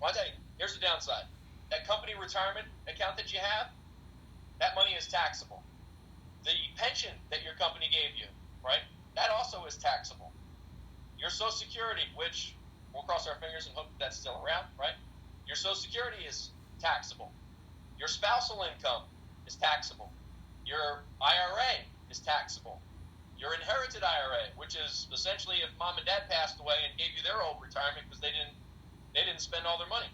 Well, I tell you, here's the downside. That company retirement account that you have, that money is taxable. The pension that your company gave you, right, that also is taxable. Your Social Security, which we'll cross our fingers and hope that's still around, right? Your Social Security is taxable. Your spousal income is taxable. Your IRA is taxable. Your inherited IRA, which is essentially if mom and dad passed away and gave you their old retirement because they didn't spend all their money.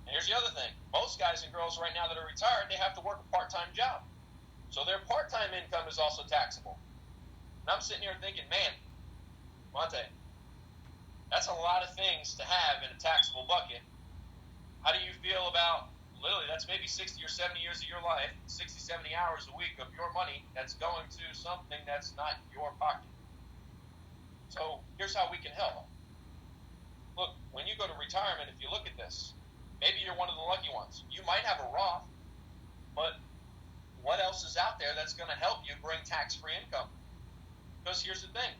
And here's the other thing. Most guys and girls right now that are retired, they have to work a part-time job. So their part-time income is also taxable. And I'm sitting here thinking, man, Monte, that's a lot of things to have in a taxable bucket. How do you feel about, literally, that's maybe 60 or 70 years of your life, 60, 70 hours a week of your money that's going to something that's not your pocket. So here's how we can help. Look, when you go to retirement, if you look at this, maybe you're one of the lucky ones. You might have a Roth, but what else is out there that's going to help you bring tax-free income? Because here's the thing.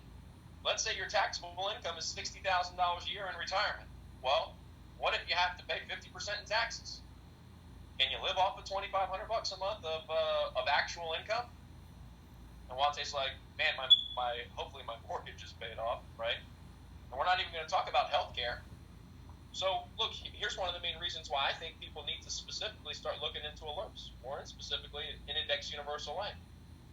Let's say your taxable income is $60,000 a year in retirement. Well, what if you have to pay 50% in taxes? Can you live off of $2,500 a month of actual income? And Wante's like, man, hopefully my mortgage is paid off, right? And we're not even going to talk about health care. So, look, here's one of the main reasons why I think people need to specifically start looking into alerts, or specifically in Index Universal Life.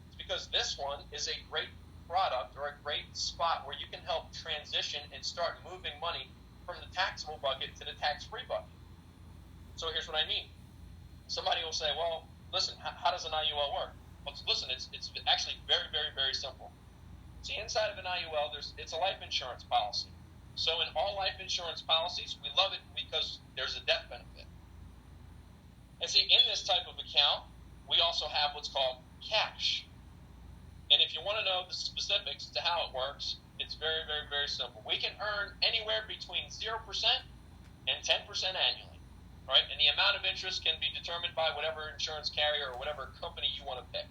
It's because this one is a great product or a great spot where you can help transition and start moving money from the taxable bucket to the tax-free bucket. So here's what I mean. Somebody will say, well, listen, how does an IUL work? Well, listen, it's actually very, very, very simple. See, inside of an IUL, it's a life insurance policy. So in all life insurance policies, we love it because there's a death benefit. And see, in this type of account, we also have what's called cash. And if you want to know the specifics to how it works, it's very, very, very simple. We can earn anywhere between 0% and 10% annually, right? And the amount of interest can be determined by whatever insurance carrier or whatever company you want to pick.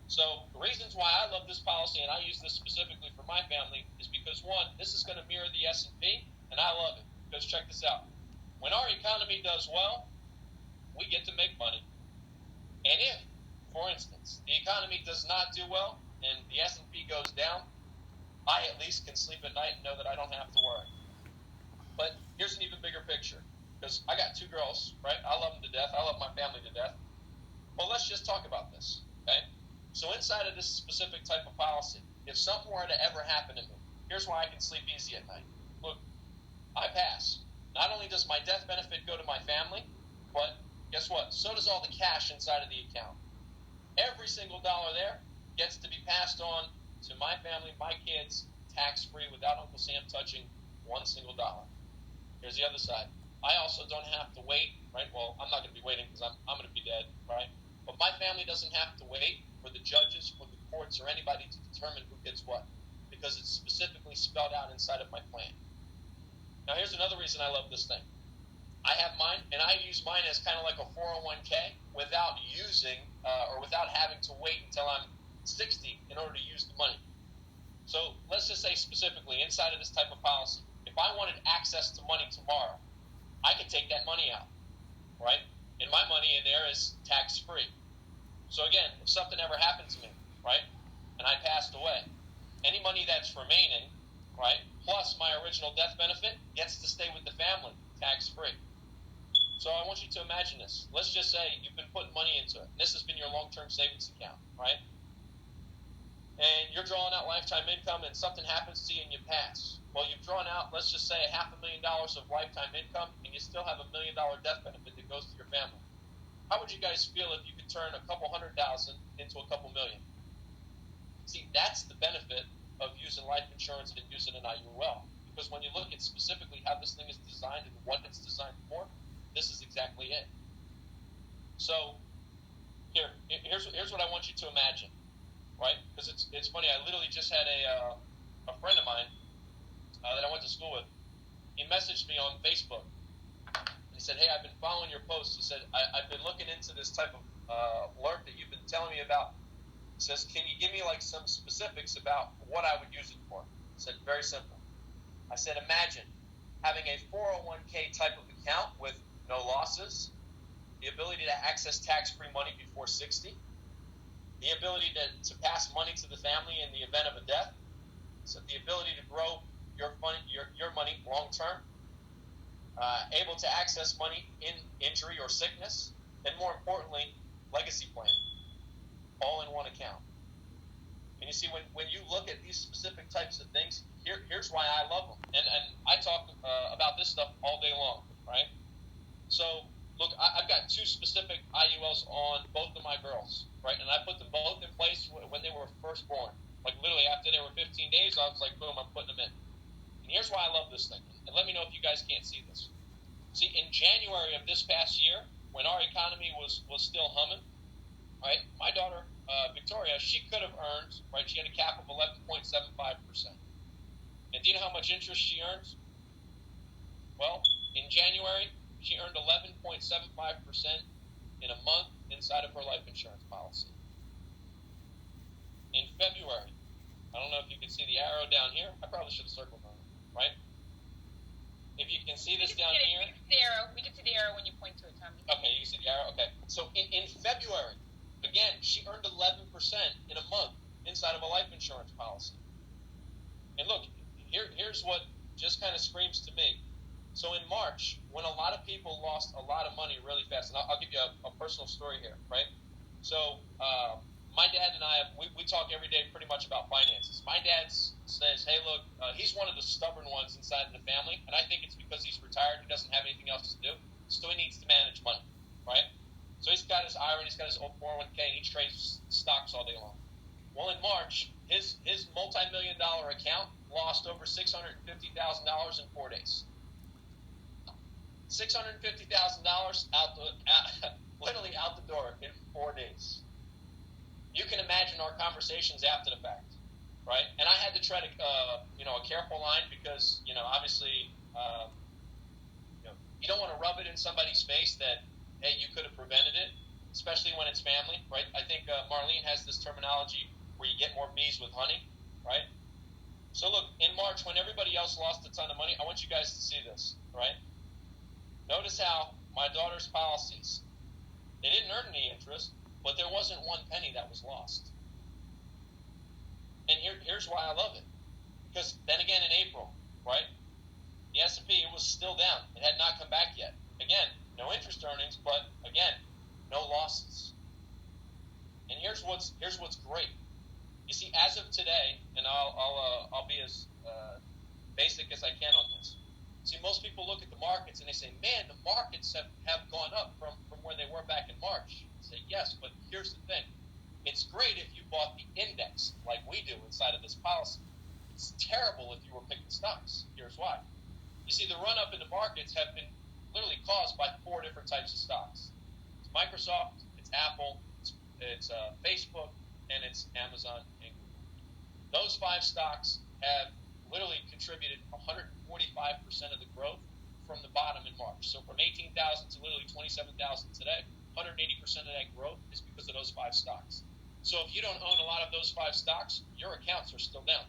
So the reasons why I love this policy, and I use this specifically for my family, is because, one, this is going to mirror the S&P, and I love it. Because check this out. When our economy does well, we get to make money. And if, for instance, the economy does not do well and the S&P goes down, I at least can sleep at night and know that I don't have to worry. But here's an even bigger picture, because I got two girls, right? I love them to death. I love my family to death. Well, let's just talk about this, okay? So inside of this specific type of policy, if something were to ever happen to me, here's why I can sleep easy at night. Look, I pass. Not only does my death benefit go to my family, but guess what? So does all the cash inside of the account. Every single dollar there gets to be passed on to my family, my kids, tax-free, without Uncle Sam touching one single dollar. Here's the other side. I also don't have to wait, right? Well, I'm not going to be waiting because I'm going to be dead, right? But my family doesn't have to wait for the judges, for the courts, or anybody to determine who gets what, because it's specifically spelled out inside of my plan. Now, here's another reason I love this thing. I have mine, and I use mine as kind of like a 401k without using or without having to wait until I'm 60 in order to use the money. So let's just say specifically inside of this type of policy, if I wanted access to money tomorrow, I could take that money out, right? And my money in there is tax-free. So again, if something ever happened to me, right, and I passed away, any money that's remaining, right, plus my original death benefit gets to stay with the family, tax-free. So I want you to imagine this. Let's just say you've been putting money into it. This has been your long-term savings account, right? And you're drawing out lifetime income and something happens to you and you pass. Well, you've drawn out, let's just say, $500,000 of lifetime income and you still have $1 million death benefit that goes to your family. How would you guys feel if you could turn a couple $100,000 into a couple million? See, that's the benefit of using life insurance and using an IUL. Because when you look at specifically how this thing is designed and what it's designed for, this is exactly it. So here's what I want you to imagine, right? Because it's funny. I literally just had a friend of mine that I went to school with. He messaged me on Facebook. He said, "Hey, I've been following your posts." He said, "I've been looking into this type of alert that you've been telling me about." He says, "Can you give me like some specifics about what I would use it for?" I said, "Very simple." I said, "Imagine having a 401k type of losses, the ability to access tax-free money before 60, the ability to pass money to the family in the event of a death, so the ability to grow your money long-term, able to access money in injury or sickness, and more importantly, legacy planning, all in one account. And you see, when you look at these specific types of things, here's why I love them. And I talk about this stuff all day long, right? So, look, I've got two specific IULs on both of my girls, right? And I put them both in place when they were first born. Like, literally, after they were 15 days, I was like, boom, I'm putting them in. And here's why I love this thing. And let me know if you guys can't see this. See, in January of this past year, when our economy was still humming, right, my daughter, Victoria, she could have earned, right, she had a cap of 11.75%. And do you know how much interest she earns? Well, in January, she earned 11.75% in a month inside of her life insurance policy. In February, I don't know if you can see the arrow down here. I probably should have circled on it, right? If you can see this down here. We can see the arrow when you point to it, Tommy. Okay, you can see the arrow? Okay. So in February, again, she earned 11% in a month inside of a life insurance policy. And look, here's what just kind of screams to me. So in March, when a lot of people lost a lot of money really fast, and I'll give you a personal story here, right? So my dad and I, we talk every day pretty much about finances. My dad says, hey, look, he's one of the stubborn ones inside of the family, and I think it's because he's retired, he doesn't have anything else to do, so he needs to manage money, right? So he's got his IRA, he's got his old 401k, and he trades stocks all day long. Well, in March, his multi-million-dollar account lost over $650,000 in 4 days. $650,000 literally out the door in 4 days. You can imagine our conversations after the fact, right? And I had to tread a careful line because, obviously, you don't want to rub it in somebody's face that, hey, you could have prevented it, especially when it's family, right? I think Marlene has this terminology where you get more bees with honey, right? So look, in March, when everybody else lost a ton of money, I want you guys to see this, right? Notice how my daughter's policies, they didn't earn any interest, but there wasn't one penny that was lost. And here's why I love it. Because then again in April, right, the S&P, it was still down. It had not come back yet. Again, no interest earnings, but again, no losses. And here's what's great. You see, as of today, and I'll be as basic as I can on this. See, most people look at the markets and they say, man, the markets have gone up from where they were back in March. I say, yes, but here's the thing. It's great if you bought the index like we do inside of this policy. It's terrible if you were picking stocks. Here's why. You see, the run-up in the markets have been literally caused by 4 different types of stocks. It's Microsoft, it's Apple, it's Facebook, and it's Amazon and Google. Those 5 stocks have literally contributed 145% of the growth from the bottom in March. So from 18,000 to literally 27,000 today, 180% of that growth is because of those 5 stocks. So if you don't own a lot of those 5 stocks, your accounts are still down.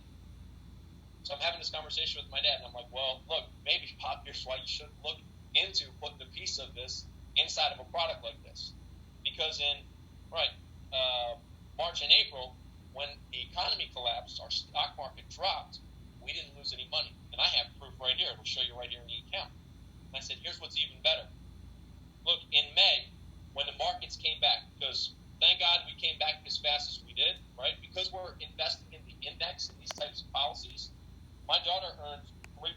So I'm having this conversation with my dad, and I'm like, well, look, maybe, Pop, here's why you should look into putting a piece of this inside of a product like this. Because in, March and April, when the economy collapsed, our stock market dropped, we didn't lose any money. And I have proof right here. It'll show you right here in the account. And I said, here's what's even better. Look, in May, when the markets came back, because thank God we came back as fast as we did, right? Because we're investing in the index and these types of policies, my daughter earned 3%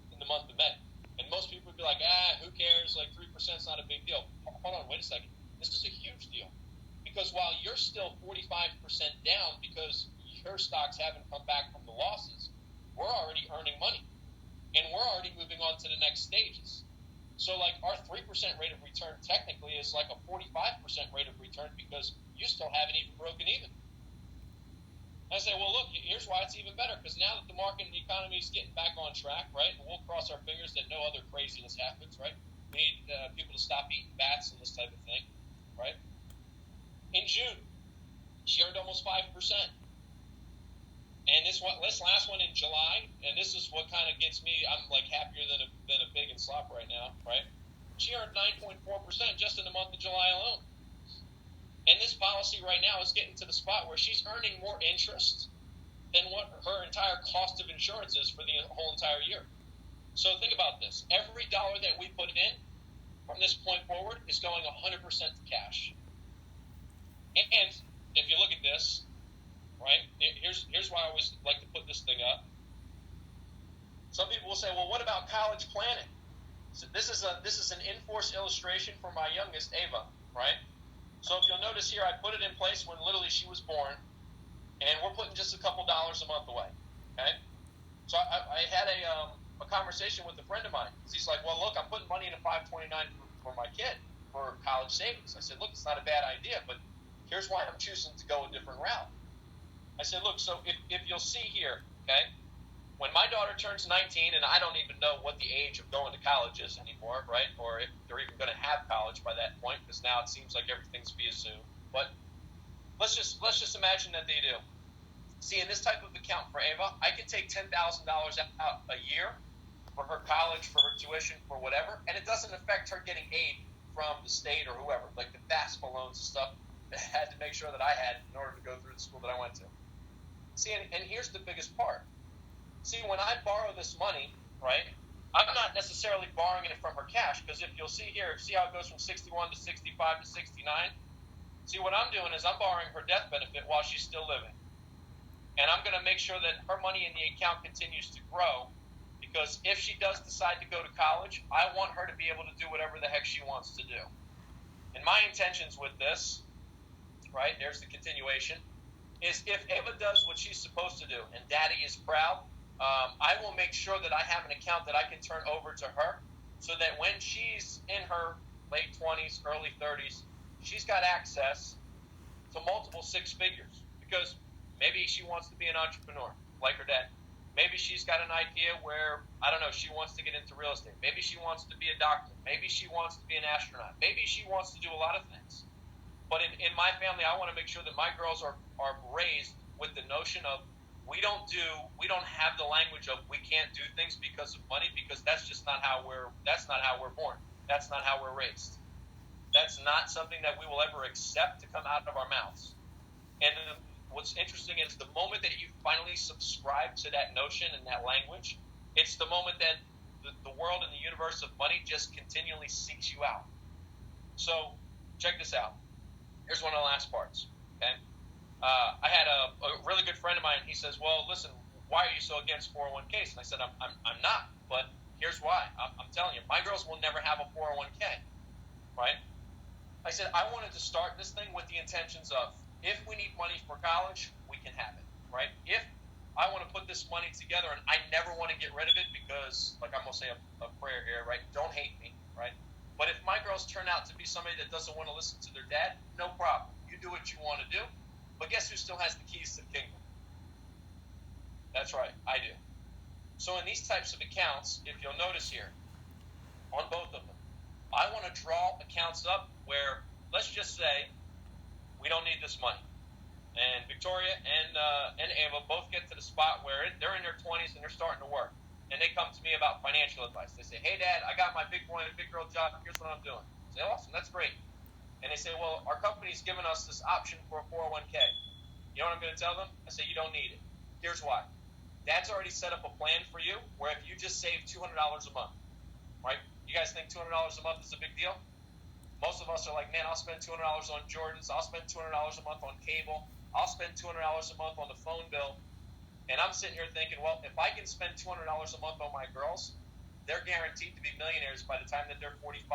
in the month of May. And most people would be like, who cares? Like 3% is not a big deal. Hold on, wait a second. This is a huge deal. Because while you're still 45% down because your stocks haven't come back from the losses, we're already earning money. And we're already moving on to the next stages. So like our 3% rate of return technically is like a 45% rate of return because you still haven't even broken even. And I say, well, look, here's why it's even better. Because now that the market and the economy is getting back on track, right, and we'll cross our fingers that no other craziness happens, right? We need people to stop eating bats and this type of thing, right? In June, she earned almost 5%. And this last one in July, and this is what kind of gets me, I'm like happier than a pig in slop right now, right? She earned 9.4% just in the month of July alone. And this policy right now is getting to the spot where she's earning more interest than what her entire cost of insurance is for the whole entire year. So think about this. Every dollar that we put in from this point forward is going 100% to cash. And if you look at this, right, here's why I always like to put this thing up. Some people will say, well, what about college planning? So this is an in-force illustration for my youngest, Ava, right? So if you'll notice here, I put it in place when literally she was born, and we're putting just a couple dollars a month away, okay? So I had a conversation with a friend of mine. He's like, well, look, I'm putting money in a 529 for my kid for college savings. I said, look, it's not a bad idea, but here's why I'm choosing to go a different route. I said, look, so if you'll see here, okay, when my daughter turns 19, and I don't even know what the age of going to college is anymore, right, or if they're even going to have college by that point, because now it seems like everything's via Zoom. But let's just imagine that they do. See, in this type of account for Ava, I can take $10,000 out a year for her college, for her tuition, for whatever, and it doesn't affect her getting aid from the state or whoever, like the FAFSA loans and stuff that I had to make sure that I had in order to go through the school that I went to. See, and here's the biggest part. See, when I borrow this money, right, I'm not necessarily borrowing it from her cash, because if you'll see here, see how it goes from 61 to 65 to 69? See, what I'm doing is I'm borrowing her death benefit while she's still living. And I'm going to make sure that her money in the account continues to grow, because if she does decide to go to college, I want her to be able to do whatever the heck she wants to do. And my intentions with this, right, there's the continuation, is if Ava does what she's supposed to do and Daddy is proud, I will make sure that I have an account that I can turn over to her, so that when she's in her late 20s, early 30s, she's got access to multiple six figures, because maybe she wants to be an entrepreneur like her dad. Maybe she's got an idea where, I don't know, she wants to get into real estate. Maybe she wants to be a doctor. Maybe she wants to be an astronaut. Maybe she wants to do a lot of things. But in my family, I want to make sure that my girls are raised with the notion of we don't have the language of we can't do things because of money, because that's not how we're born. That's not how we're raised. That's not something that we will ever accept to come out of our mouths. And what's interesting is the moment that you finally subscribe to that notion and that language, it's the moment that the world and the universe of money just continually seeks you out. So check this out. Here's one of the last parts, okay? I had a really good friend of mine. He says, well, listen, why are you so against 401ks? And I said, I'm not, but here's why. I'm telling you, my girls will never have a 401k, right? I said, I wanted to start this thing with the intentions of, if we need money for college, we can have it, right? If I want to put this money together and I never want to get rid of it because, like I'm going to say a prayer here, right? Don't hate me, right? But if my girls turn out to be somebody that doesn't want to listen to their dad, no problem. You do what you want to do. But guess who still has the keys to the kingdom? That's right, I do. So in these types of accounts, if you'll notice here, on both of them, I want to draw accounts up where, let's just say, we don't need this money. And Victoria and Ava both get to the spot where they're in their 20s and they're starting to work. And they come to me about financial advice. They say, hey, Dad, I got my big boy and big girl job. Here's what I'm doing. I say, awesome, that's great. And they say, well, our company's given us this option for a 401k. You know what I'm going to tell them? I say, you don't need it. Here's why. Dad's already set up a plan for you where if you just save $200 a month, right? You guys think $200 a month is a big deal? Most of us are like, man, I'll spend $200 on Jordans. I'll spend $200 a month on cable. I'll spend $200 a month on the phone bill. And I'm sitting here thinking, well, if I can spend $200 a month on my girls, they're guaranteed to be millionaires by the time that they're 45.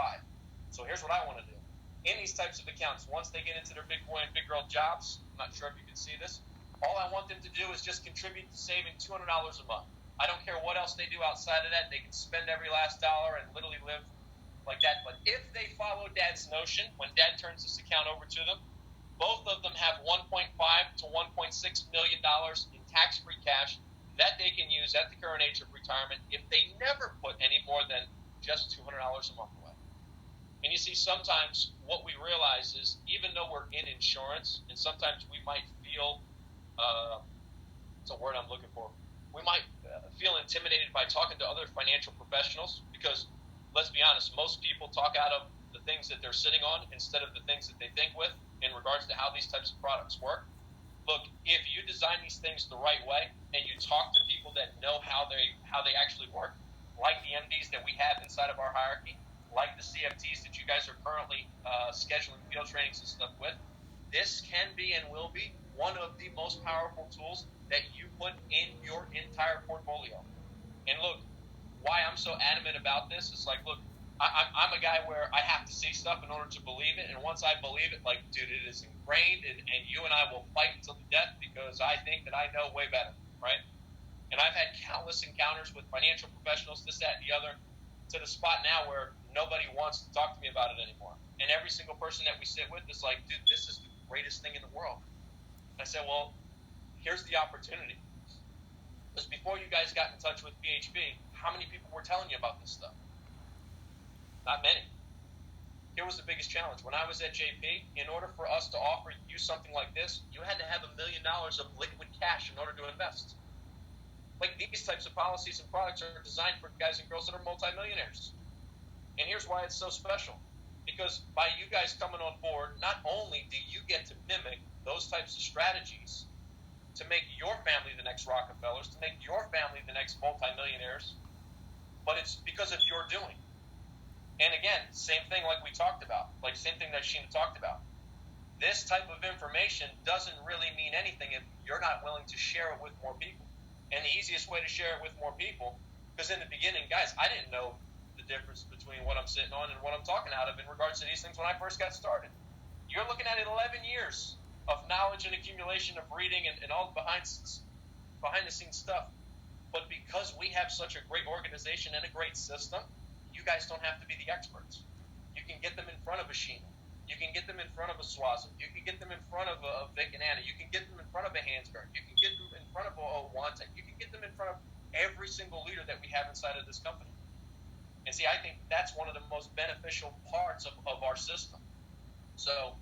So here's what I want to do. In these types of accounts, once they get into their big boy and big girl jobs, I'm not sure if you can see this, all I want them to do is just contribute to saving $200 a month. I don't care what else they do outside of that. They can spend every last dollar and literally live like that. But if they follow Dad's notion, when Dad turns this account over to them, both of them have $1.5 to $1.6 million in tax-free cash that they can use at the current age of retirement if they never put any more than just $200 a month away. And you see, sometimes what we realize is, even though we're in insurance, and sometimes we might feel, it's a word I'm looking for, we might feel intimidated by talking to other financial professionals, because let's be honest, honest, most people talk out of the things that they're sitting on instead of the things that they think with in regards to how these types of products work. Look, if you design these things the right way and you talk to people that know how they actually work, like the MDs that we have inside of our hierarchy, like the CFTs that you guys are currently scheduling field trainings and stuff with, this can be and will be one of the most powerful tools that you put in your entire portfolio. And look, why I'm so adamant about this is like, look, I'm a guy where I have to see stuff in order to believe it. And once I believe it, like, dude, it is ingrained, and you and I will fight until the death because I think that I know way better, right? And I've had countless encounters with financial professionals, this, that, and the other, to the spot now where nobody wants to talk to me about it anymore. And every single person that we sit with is like, dude, this is the greatest thing in the world. And I said, well, here's the opportunity. Because before you guys got in touch with BHB, how many people were telling you about this stuff? Not many. Here was the biggest challenge. When I was at JP, in order for us to offer you something like this, you had to have $1 million of liquid cash in order to invest. Like, these types of policies and products are designed for guys and girls that are multimillionaires. And here's why it's so special. Because by you guys coming on board, not only do you get to mimic those types of strategies to make your family the next Rockefellers, to make your family the next multimillionaires, but it's because of your doing. And again, same thing like we talked about, like same thing that Sheena talked about. This type of information doesn't really mean anything if you're not willing to share it with more people. And the easiest way to share it with more people, because in the beginning, guys, I didn't know the difference between what I'm sitting on and what I'm talking out of in regards to these things when I first got started. You're looking at 11 years of knowledge and accumulation of reading and all the behind-the-scenes stuff. But because we have such a great organization and a great system, you guys don't have to be the experts. You can get them in front of a Sheena. You can get them in front of a Swaza. You can get them in front of a Vic and Anna. You can get them in front of a Hansberg. You can get them in front of a Wante. You can get them in front of every single leader that we have inside of this company. And see, I think that's one of the most beneficial parts of our system. So,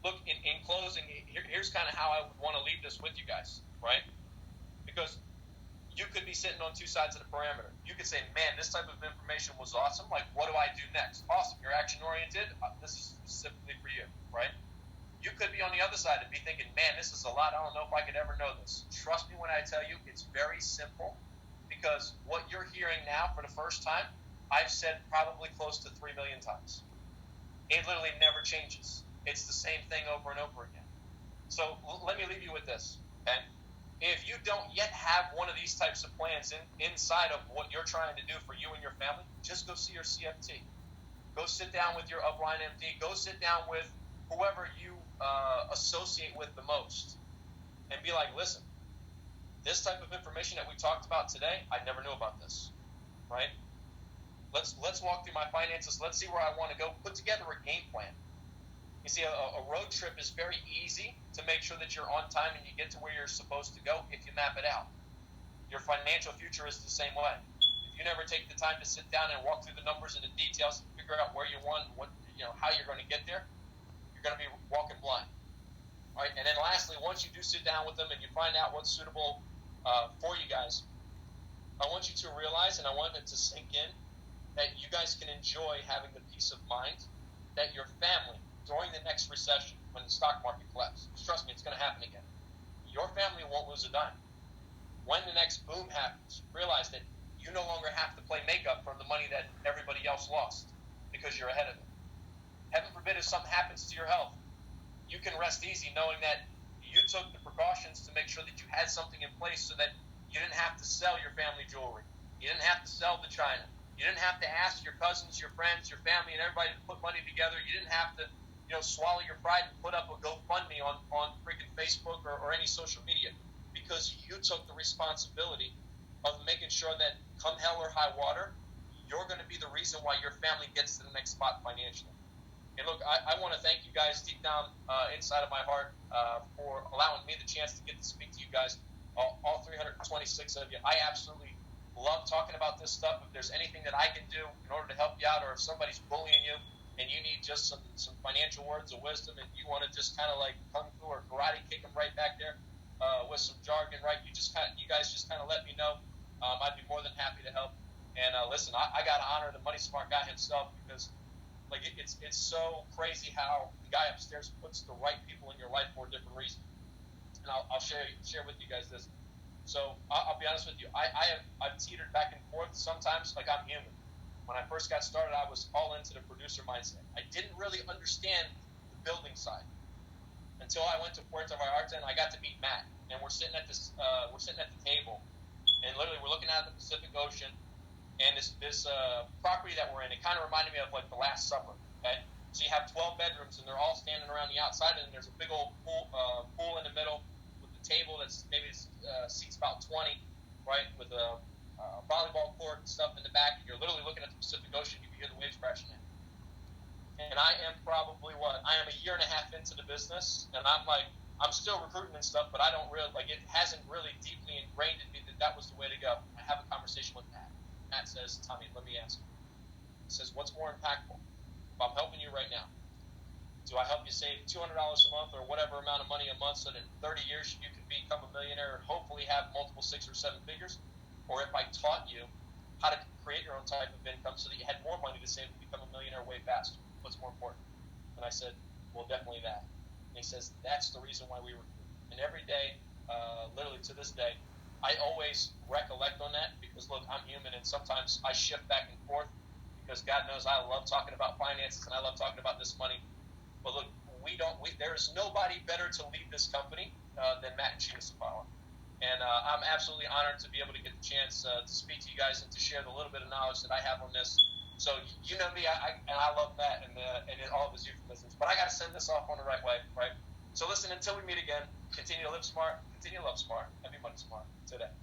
look, in closing, here's kind of how I would want to leave this with you guys, right? Because you could be sitting on two sides of the parameter. You could say, man, this type of information was awesome. Like, what do I do next? Awesome. You're action-oriented. This is specifically for you, right? You could be on the other side and be thinking, man, this is a lot. I don't know if I could ever know this. Trust me when I tell you it's very simple, because what you're hearing now for the first time, I've said probably close to 3 million times. It literally never changes. It's the same thing over and over again. So let me leave you with this, okay? If you don't yet have one of these types of plans inside of what you're trying to do for you and your family, just go see your CFT. Go sit down with your upline MD. Go sit down with whoever you associate with the most and be like, listen, this type of information that we talked about today, I never knew about this, right? Let's walk through my finances. Let's see where I want to go. Put together a game plan. You see, a road trip is very easy to make sure that you're on time and you get to where you're supposed to go if you map it out. Your financial future is the same way. If you never take the time to sit down and walk through the numbers and the details and figure out where you want, how you're going to get there, you're going to be walking blind. All right? And then lastly, once you do sit down with them and you find out what's suitable for you guys, I want you to realize, and I want it to sink in, that you guys can enjoy having the peace of mind that your family, during the next recession, when the stock market collapses, trust me, it's going to happen again, your family won't lose a dime. When the next boom happens, realize that you no longer have to play makeup from the money that everybody else lost because you're ahead of it. Heaven forbid if something happens to your health, you can rest easy knowing that you took the precautions to make sure that you had something in place so that you didn't have to sell your family jewelry. You didn't have to sell the china. You didn't have to ask your cousins, your friends, your family, and everybody to put money together. You didn't have to swallow your pride and put up a GoFundMe on freaking Facebook or any social media, because you took the responsibility of making sure that come hell or high water, you're going to be the reason why your family gets to the next spot financially. And look, I want to thank you guys deep down inside of my heart for allowing me the chance to get to speak to you guys, all 326 of you. I absolutely love talking about this stuff. If there's anything that I can do in order to help you out, or if somebody's bullying you and you need just some financial words of wisdom and you want to just kind of like kung fu or karate kick them right back there with some jargon, right? You guys just kind of let me know. I'd be more than happy to help. And listen, I got to honor the Money Smart guy himself because, like, it's so crazy how the guy upstairs puts the right people in your life for a different reason. And I'll share with you guys this. So I'll be honest with you. I've teetered back and forth sometimes. Like, I'm human. When I first got started, I was all into the producer mindset. I didn't really understand the building side until I went to Puerto Vallarta and I got to meet Matt. And we're sitting at the table, and literally we're looking out at the Pacific Ocean. And this property that we're in, it kind of reminded me of like the Last Supper. Okay, so you have 12 bedrooms, and they're all standing around the outside, and there's a big old pool in the middle with the table that's maybe seats about 20, right, with a volleyball court and stuff in the back. And you're literally looking at the Pacific Ocean. You can hear the waves crashing in. And I am probably a year and a half into the business, and I'm still recruiting and stuff, but I don't really it hasn't really deeply ingrained in me that was the way to go. I have a conversation with Matt. Matt says, Tommy, let me ask you. He says, what's more impactful? If I'm helping you right now, do I help you save $200 a month or whatever amount of money a month so that in 30 years you can become a millionaire and hopefully have multiple 6 or 7 figures? Or if I taught you how to create your own type of income so that you had more money to save and become a millionaire way faster? What's more important? And I said, well, definitely that. And he says, that's the reason why we recruit. And every day, literally to this day, I always recollect on that because, look, I'm human, and sometimes I shift back and forth because God knows I love talking about finances and I love talking about this money. But look, there's nobody better to lead this company than Matt and Sheena Sapala. And I'm absolutely honored to be able to get the chance to speak to you guys and to share the little bit of knowledge that I have on this. So you know me, I love Matt and all of his euphemisms. But I got to send this off on the right way, right? So listen, until we meet again, continue to live smart, continue to love smart, and be money smart today.